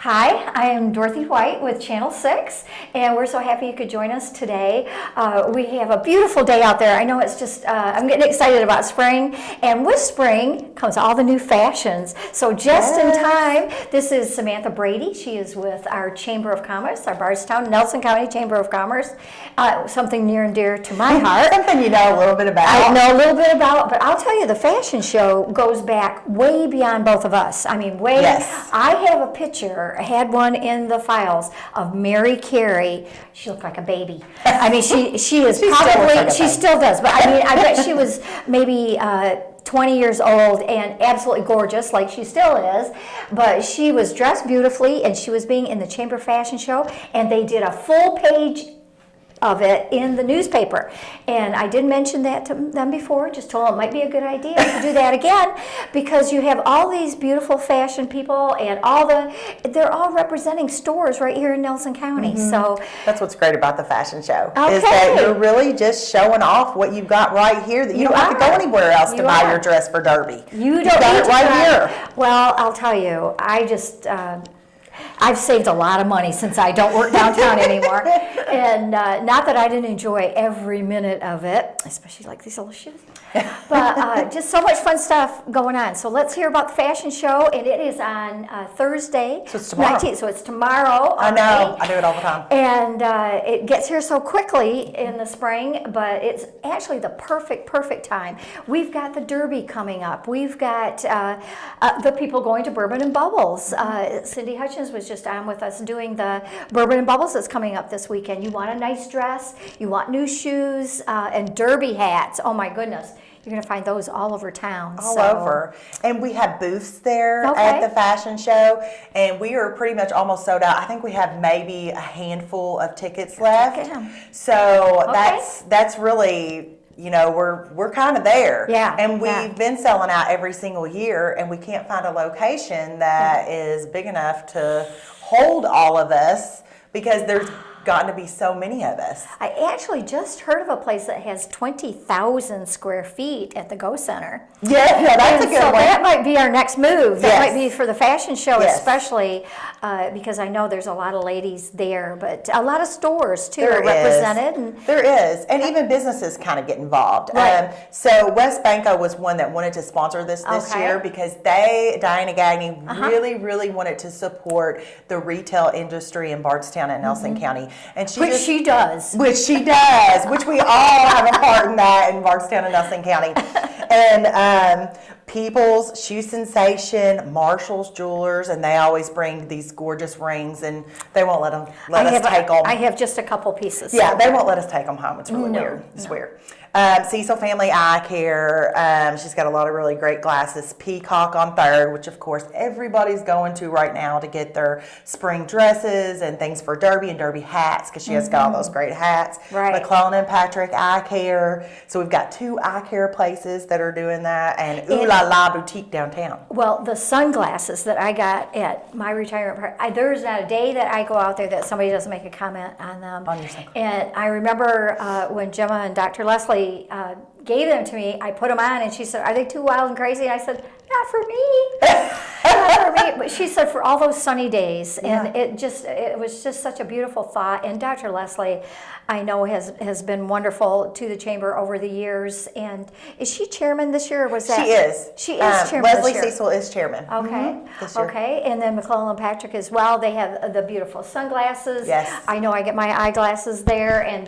Hi, I am Dorothy White with Channel 6, and we're so happy you could join us today. We have a beautiful day out there. I know it's just, I'm getting excited about spring, and with spring comes all the new fashions. So just in time, this is Samantha Brady. She is with our Chamber of Commerce, our Bardstown, Nelson County Chamber of Commerce, something near and dear to my heart. Something you know a little bit about. I know a little bit about, but I'll tell you, the fashion show goes back way beyond both of us. I mean, way. Yes. I have a picture, I had one in the files of Mary Carey. She looked like a baby. I mean, she is probably, she still does, but I mean, I bet she was maybe 20 years old and absolutely gorgeous, like she still is, but she was dressed beautifully, and she was being in the Chamber Fashion Show, and they did a full page of it in the newspaper. And I did mention that to them before, just told them it might be a good idea to do that again, because you have all these beautiful fashion people, and they're all representing stores right here in Nelson County. So that's what's great about the fashion show, okay, is that you're really just showing off what you've got right here, that you don't have to go anywhere else to buy your dress for Derby. You don't got need it to right here. Well, I'll tell you, I've saved a lot of money since I don't work downtown anymore. And not that I didn't enjoy every minute of it, especially like these little shoes, but just so much fun stuff going on. So let's hear about the fashion show, and it is on Thursday. So it's tomorrow. 19th, so it's tomorrow. I know, I do it all the time. And it gets here so quickly in the spring, but it's actually the perfect time. We've got the Derby coming up. We've got the people going to Bourbon Bubbles. Cindy Hutchins was just on with us doing the Bourbon Bubbles that's coming up this weekend. You want a nice dress, you want new shoes, and Derby hats. Oh my goodness. You're going to find those all over town. All over. And we have booths there at the fashion show, and we are pretty much almost sold out. I think we have maybe a handful of tickets left. So that's really, you know, we're kind of there. Yeah. And we've been selling out every single year, and we can't find a location that is big enough to hold all of us, because there's gotten to be so many of us. I actually just heard of a place that has 20,000 square feet at the Go Center. Yeah, that's a good one. That might be our next move. That might be for the fashion show, especially because I know there's a lot of ladies there, but a lot of stores too are represented. There is, and even businesses kind of get involved. Right. So West Banco was one that wanted to sponsor this year, because Diana Gagney really wanted to support the retail industry in Bardstown and Nelson County. And Which she does. Which we all have a part in that in Bardstown and Nelson County. And People's, Shoe Sensation, Marshall's Jewelers, and they always bring these gorgeous rings, and they won't let us take them. I have just a couple pieces. Yeah, they won't let us take them home. It's really weird. It's weird. Cecil Family Eye Care. She's got a lot of really great glasses. Peacock on 3rd, which of course everybody's going to right now to get their spring dresses and things for Derby, and Derby hats, because she has got all those great hats. Right. McClellan and Patrick Eye Care. So we've got 2 eye care places that are doing that, and Ooh La La Boutique downtown. Well, the sunglasses that I got at my retirement party, there's not a day that I go out there that somebody doesn't make a comment on them. On your sunglasses. And I remember when Gemma and Dr. Leslie gave them to me, I put them on, and she said, "Are they too wild and crazy?" And I said, "Not for me." Not for me. But she said for all those sunny days, and it was just such a beautiful thought. And Dr. Leslie, I know, has been wonderful to the chamber over the years. And is she chairman this year, or was that? She is. She is chairman Leslie this year. Cecil is chairman. Okay. This year. Okay. And then McClellan and Patrick as well. They have the beautiful sunglasses. Yes. I know I get my eyeglasses there, and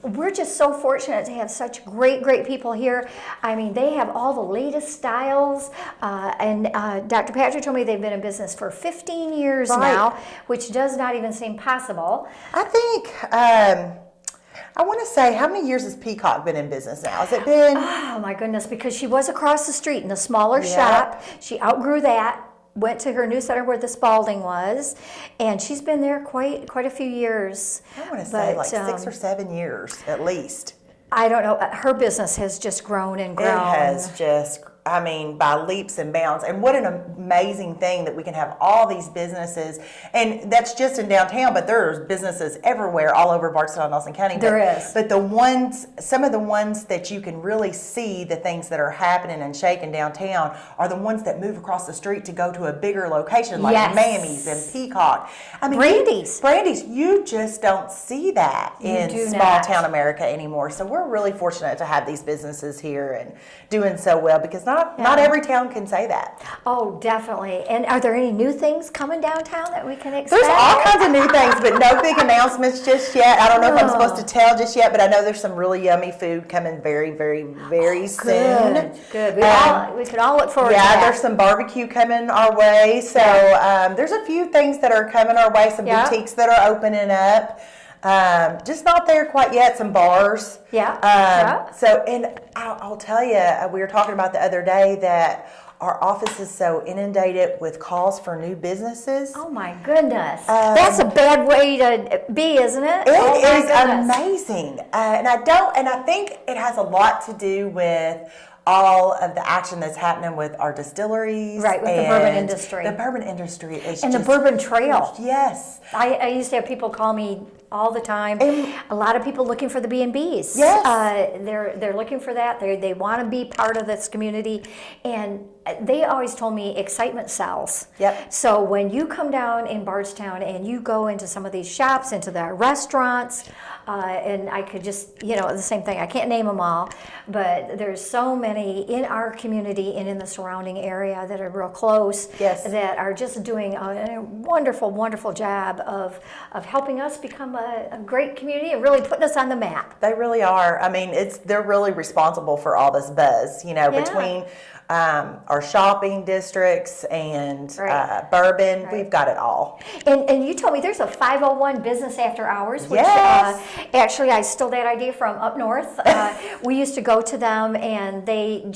we're just so fortunate to have such great people here. I mean, they have all the latest styles, and Dr. Patrick told me they've been in business for 15 years now, which does not even seem possible. I think, I want to say, how many years has Peacock been in business now? Has it been? Oh my goodness, because she was across the street in a smaller shop. She outgrew that, went to her new center where the Spalding was, and she's been there quite a few years. I want to say like 6 or 7 years at least. I don't know. Her business has just grown and grown. It has just I mean, by leaps and bounds. And what an amazing thing that we can have all these businesses. And that's just in downtown, but there's businesses everywhere, all over Barstow and Nelson County. There is. But some of the ones that you can really see the things that are happening and shaking downtown are the ones that move across the street to go to a bigger location, like Mammy's and Peacock. I mean, Brandy's. You just don't see that in small town America anymore. So we're really fortunate to have these businesses here and doing so well, because not every town can say that. Oh, definitely. And are there any new things coming downtown that we can expect? There's all kinds of new things, but no big announcements just yet. I don't know if I'm supposed to tell just yet, but I know there's some really yummy food coming very, very, very soon. Good. We could all look forward to that. Yeah, there's some barbecue coming our way. So there's a few things that are coming our way, some boutiques that are opening up. Just not there quite yet. Some bars. So, and I'll tell you, we were talking about the other day that our office is so inundated with calls for new businesses. Oh my goodness. That's a bad way to be, isn't it? It is amazing. And I think it has a lot to do with all of the action that's happening with our distilleries. Right, with the bourbon industry. The bourbon industry is and the bourbon trail. Yes. I used to have people call me all the time. A lot of people looking for the B&Bs. Yes. They're looking for that. They want to be part of this community. And they always told me excitement sells. Yep. So when you come down in Bardstown and you go into some of these shops, into the restaurants, and I could just, the same thing. I can't name them all, but there's so many in our community and in the surrounding area that are real close. Yes. That are just doing a wonderful, wonderful job of helping us become a great community and really putting us on the map. They really are. I mean, they're really responsible for all this buzz, between our shopping districts and bourbon. We've got it all. And you told me there's a 501 business after hours, which actually I stole that idea from up north. We used to go to them, and they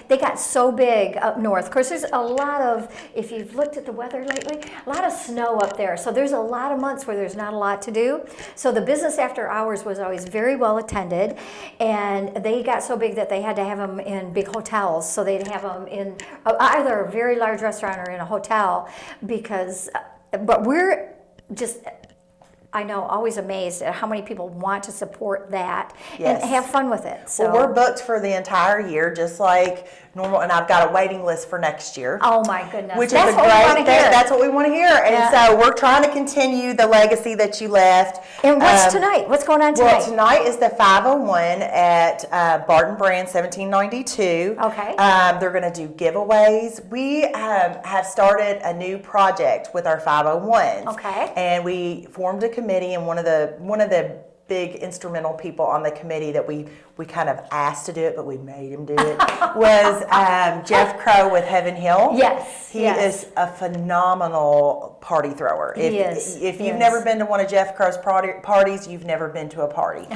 got so big up north. Of course, there's a lot of, if you've looked at the weather lately, a lot of snow up there. So there's a lot of months where there's not a lot to do. So the business after hours was always very well attended, and they got so big that they had to have them in big hotels. So they'd have them in either a very large restaurant or in a hotel, but we're just, I know, always amazed at how many people want to support that and have fun with it. So well, we're booked for the entire year, just like normal, and I've got a waiting list for next year. Oh my goodness. Which is a great thing. That's what we want to hear. And so we're trying to continue the legacy that you left. And what's tonight? What's going on tonight? Well, tonight is the 501 at Barton Brand 1792. Okay. They're going to do giveaways. We have started a new project with our 501s. Okay. And we formed a committee, and one of the big instrumental people on the committee that we kind of asked to do it, but we made him do it, was Jeff Crow with Heaven Hill. Yes. He is a phenomenal party thrower. If you've never been to one of Jeff Crow's parties, you've never been to a party.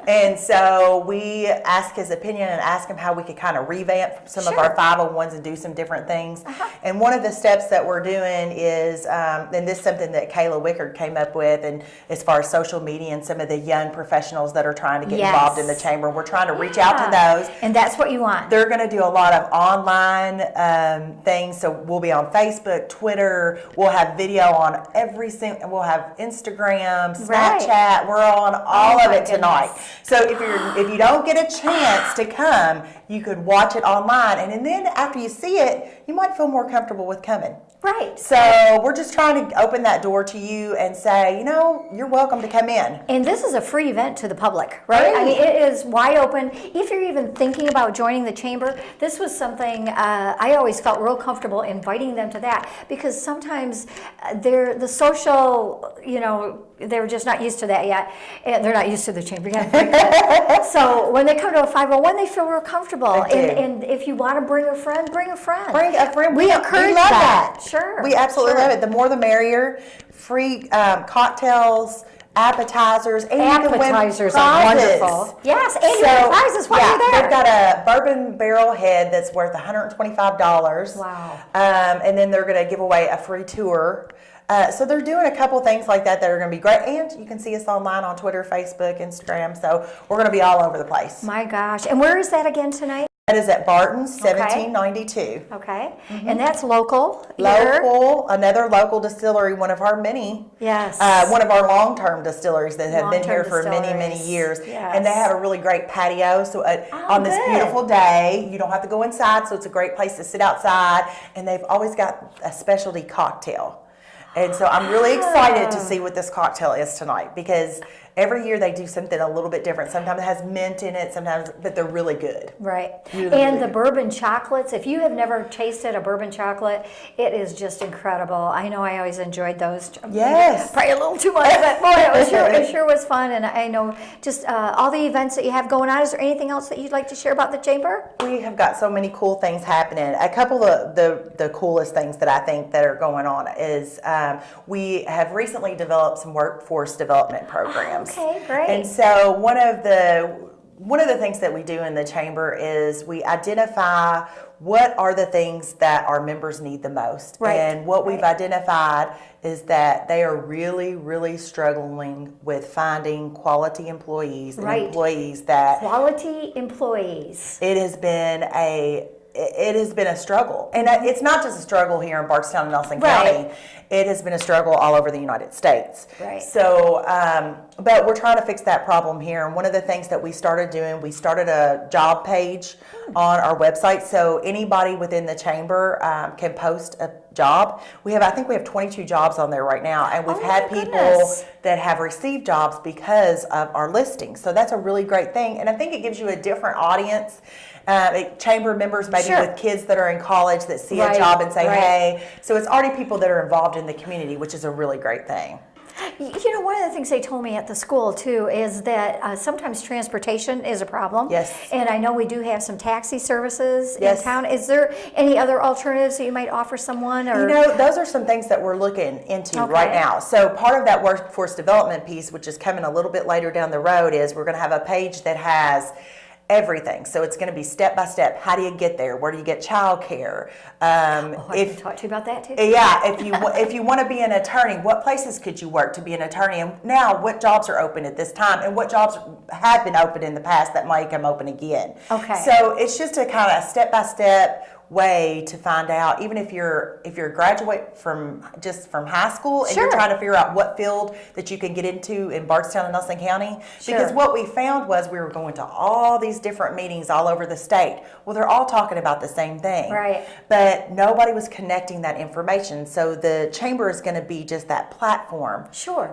And so we asked his opinion and asked him how we could kind of revamp some of our 501s and do some different things. And one of the steps that we're doing is, and this is something that Kayla Wickard came up with, and as far as social media and some of the young professionals that are trying to get involved in the chamber, we're trying to reach out to those. And that's what you want. They're going to do a lot of online things. So we'll be on Facebook, Twitter. We'll have video on we'll have Instagram, Snapchat. We're on all of it tonight. So if you don't get a chance to come, you could watch it online, and then after you see it, you might feel more comfortable with coming. Right. So we're just trying to open that door to you and say, you're welcome to come in. And this is a free event to the public, right? I mean, it is wide open. If you're even thinking about joining the chamber, this was something I always felt real comfortable inviting them to that, because sometimes the social, they're just not used to that yet. And they're not used to the chamber yet. So when they come to a 501, they feel real comfortable. And if you want to bring a friend, bring a friend. Bring a friend. We encourage that. Sure. We absolutely love it. The more the merrier. Free cocktails, appetizers, and appetizers are wonderful. Yes, and you get prizes while you're there. They've got a bourbon barrel head that's worth $125. Wow. And then they're going to give away a free tour. So they're doing a couple things like that are going to be great. And you can see us online on Twitter, Facebook, Instagram. So we're going to be all over the place. My gosh. And where is that again tonight? That is at Barton's, 1792. Okay. And that's local here? Local, another local distillery, one of our many. Yes. One of our long-term distilleries that have been here for many, many years. Yes. And they have a really great patio. So on this beautiful day, you don't have to go inside, so it's a great place to sit outside. And they've always got a specialty cocktail. And so I'm really excited to see what this cocktail is tonight, because every year they do something a little bit different. Sometimes it has mint in it, sometimes, but they're really good. Right. Really, and really the good. bourbon chocolates, if you have never tasted a bourbon chocolate, it is just incredible. I know I always enjoyed those. Yes. Probably a little too much, but boy, it sure was fun. And I know just all the events that you have going on. Is there anything else that you'd like to share about the Chamber? We have got so many cool things happening. A couple of the coolest things that I think that are going on is we have recently developed some workforce development programs. Okay, great. And so one of the things that we do in the Chamber is we identify what are the things that our members need the most. Right. And what we've identified is that they are really, really struggling with finding quality employees and employees that... Quality employees. It has been a struggle. And it's not just a struggle here in Bardstown and Nelson County. It has been a struggle all over the United States. Right. So, but we're trying to fix that problem here. And one of the things that we started doing, we started a job page on our website. So anybody within the Chamber can post a job. I think we have 22 jobs on there right now. And we've had people that have received jobs because of our listing. So that's a really great thing. And I think it gives you a different audience. Chamber members maybe with kids that are in college that see a job and say, hey. So it's already people that are involved in the community, which is a really great thing. You know, one of the things they told me at the school, too, is that sometimes transportation is a problem. Yes. And I know we do have some taxi services in town. Is there any other alternatives that you might offer someone? Or? You know, those are some things that we're looking into right now. So part of that workforce development piece, which is coming a little bit later down the road, is we're going to have a page that has everything. So it's going to be step by step. How do you get there? Where do you get childcare? I can talk to you about that too. Yeah, if you want to be an attorney, what places could you work to be an attorney? And now, what jobs are open at this time, and what jobs have been open in the past that might come open again? Okay. So it's just a kind of step by step way to find out, even if you're a graduate from high school and you're trying to figure out what field that you can get into in Bardstown and Nelson County. Because what we found was we were going to all these different meetings all over the state. Well, they're all talking about the same thing. Right. But nobody was connecting that information. So the Chamber is going to be just that platform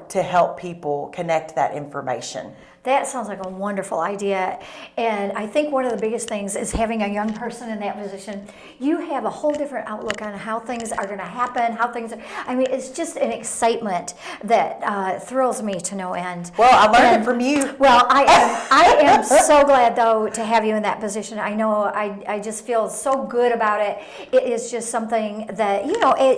to help people connect that information. That sounds like a wonderful idea. And I think one of the biggest things is having a young person in that position. You have a whole different outlook on how things are going to happen, it's just an excitement that thrills me to no end. Well, I learned it from you. Well, I am so glad, though, to have you in that position. I know I just feel so good about it. It is just something that,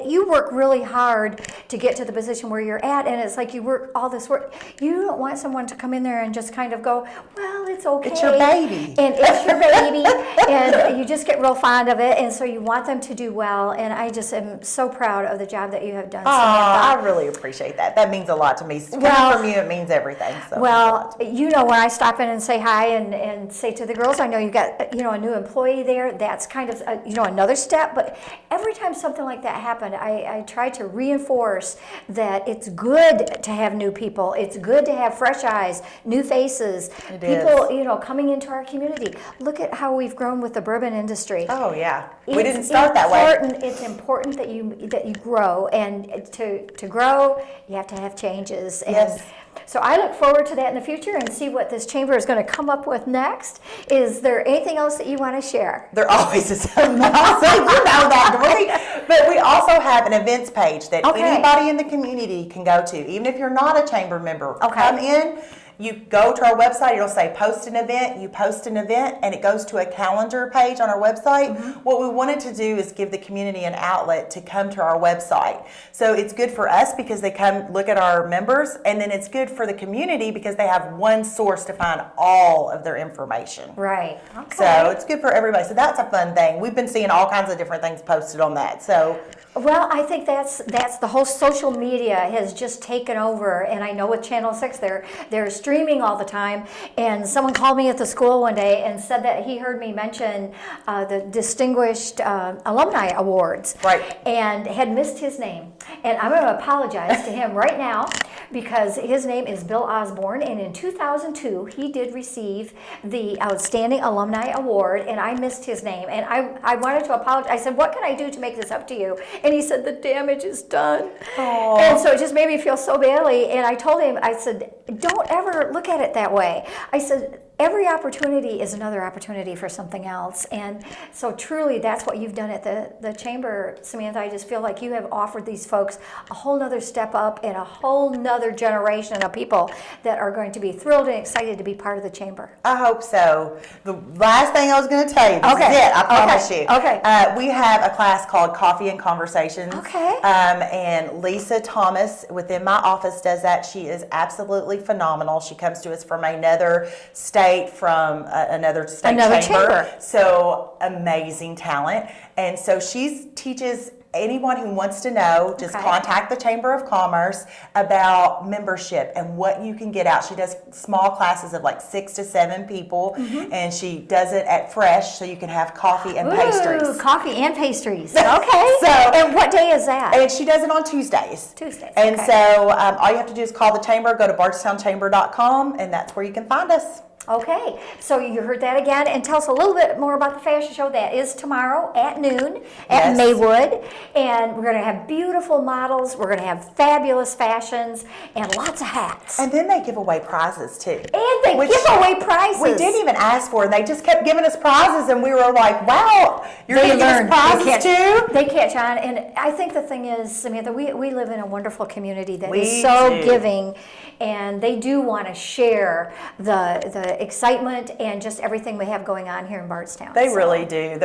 you work really hard to get to the position where you're at, and it's like you work all this work. You don't want someone to come in there and just kind of go, well, it's okay. It's your baby. And it's your baby, and you just get real fond of it, and so you want them to do well, and I just am so proud of the job that you have done, Samantha. I really appreciate that. That means a lot to me. Coming from you, it means everything. So when I stop in and say hi and say to the girls, I know you've got, a new employee there, that's kind of, another step, but every time something like that happened, I try to reinforce that it's good to have new people. It's good to have fresh eyes, new faces, people, coming into our community. Look at how we've grown with the bourbon industry. Oh yeah, we didn't start that way. It's important that you grow, and to grow, you have to have changes. And so I look forward to that in the future and see what this Chamber is going to come up with next. Is there anything else that you want to share? There always is something else. You know that, Dorothy. But we also have an events page that anybody in the community can go to, even if you're not a Chamber member. Come in. You go to our website, it'll say post an event, you post an event, and it goes to a calendar page on our website. What we wanted to do is give the community an outlet to come to our website. So it's good for us because they come look at our members, and then it's good for the community because they have one source to find all of their information. Right. Okay. So it's good for everybody. So that's a fun thing. We've been seeing all kinds of different things posted on that. So Well, I think that's the whole social media has just taken over, and I know with Channel 6 they're streaming all the time. And someone called me at the school one day and said that he heard me mention the Distinguished Alumni Awards, right, and had missed his name. And I'm going to apologize to him right now because his name is Bill Osborne, and in 2002 he did receive the Outstanding Alumni Award, and I missed his name. And I wanted to apologize. I said, "What can I do to make this up to you?" And he said, "The damage is done." Aww. And so it just made me feel so badly. And I told him, I said, "Don't ever look at it that way." I said, every opportunity is another opportunity for something else. And so truly that's what you've done at the chamber, Samantha. I just feel like you have offered these folks a whole nother step up and a whole nother generation of people that are going to be thrilled and excited to be part of the chamber. I hope so. The last thing I was going to tell you, this is it, I promise you. Okay. We have a class called Coffee and Conversations. Okay. And Lisa Thomas within my office does that. She is absolutely phenomenal. She comes to us from another state, from another state chamber. So amazing talent. And so she teaches anyone who wants to know, just contact the Chamber of Commerce about membership and what you can get out. She does small classes of like 6 to 7 people, and she does it at Fresh, so you can have coffee and pastries. Coffee and pastries. Okay. And what day is that? And she does it on Tuesdays. And so all you have to do is call the chamber, go to bardstown.chamber.com, and that's where you can find us. Okay, so you heard that again, and tell us a little bit more about the fashion show. That is tomorrow at noon at Maywood, and we're going to have beautiful models, we're going to have fabulous fashions, and lots of hats. And then they give away prizes too. And they give away prizes. We didn't even ask for it. They just kept giving us prizes, and we were like, wow, you're going to give us prizes too? They catch on, and I think the thing is, Samantha, we live in a wonderful community that is so giving, and they do want to share the excitement and just everything we have going on here in Bardstown. They really do.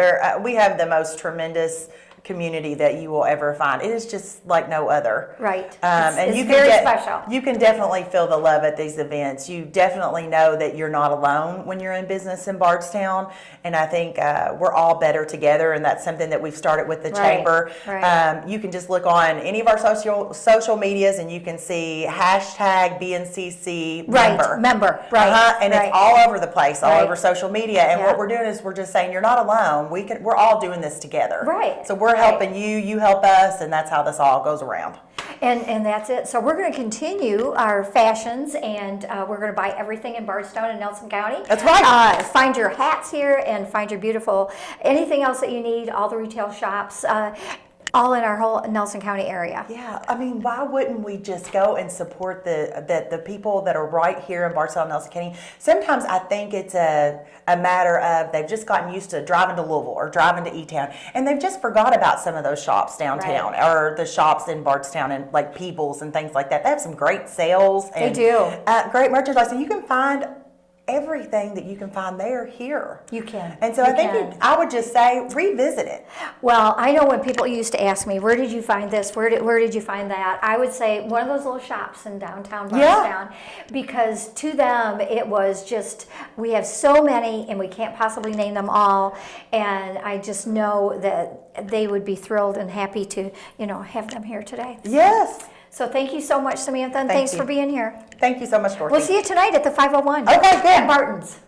We have the most tremendous community that you will ever find. It is just like no other. Right. And it's very special. You can definitely feel the love at these events. You definitely know that you're not alone when you're in business in Bardstown. And I think we're all better together, and that's something that we've started with the chamber. Right. You can just look on any of our social medias, and you can see hashtag BNCC member. Right. And it's all over the place, all over social media. And what we're doing is we're just saying you're not alone. We're all doing this together. Right. So we're helping you, you help us, and that's how this all goes around. And that's it. So we're going to continue our fashions, and we're going to buy everything in Bardstown and Nelson County. That's right. Find your hats here and find your beautiful, anything else that you need, all the retail shops. All in our whole Nelson County area. Yeah, I mean, why wouldn't we just go and support the people that are right here in Bardstown, Nelson County? Sometimes I think it's a matter of they've just gotten used to driving to Louisville or driving to E-Town, and they've just forgot about some of those shops downtown or the shops in Bardstown and like Peebles and things like that. They have some great sales. And, they do. Great merchandise, and you can find everything that you can find there here. You can. And so I would just say revisit it. Well, I know when people used to ask me, where did you find this? Where did you find that? I would say one of those little shops in downtown Bardstown, because to them it was just, we have so many and we can't possibly name them all, and I just know that they would be thrilled and happy to, have them here today. Yes. So thank you so much, Samantha, and thanks for being here. Thank you so much, Dorothy. We'll see you tonight at the 501. Okay, good. At Barton's.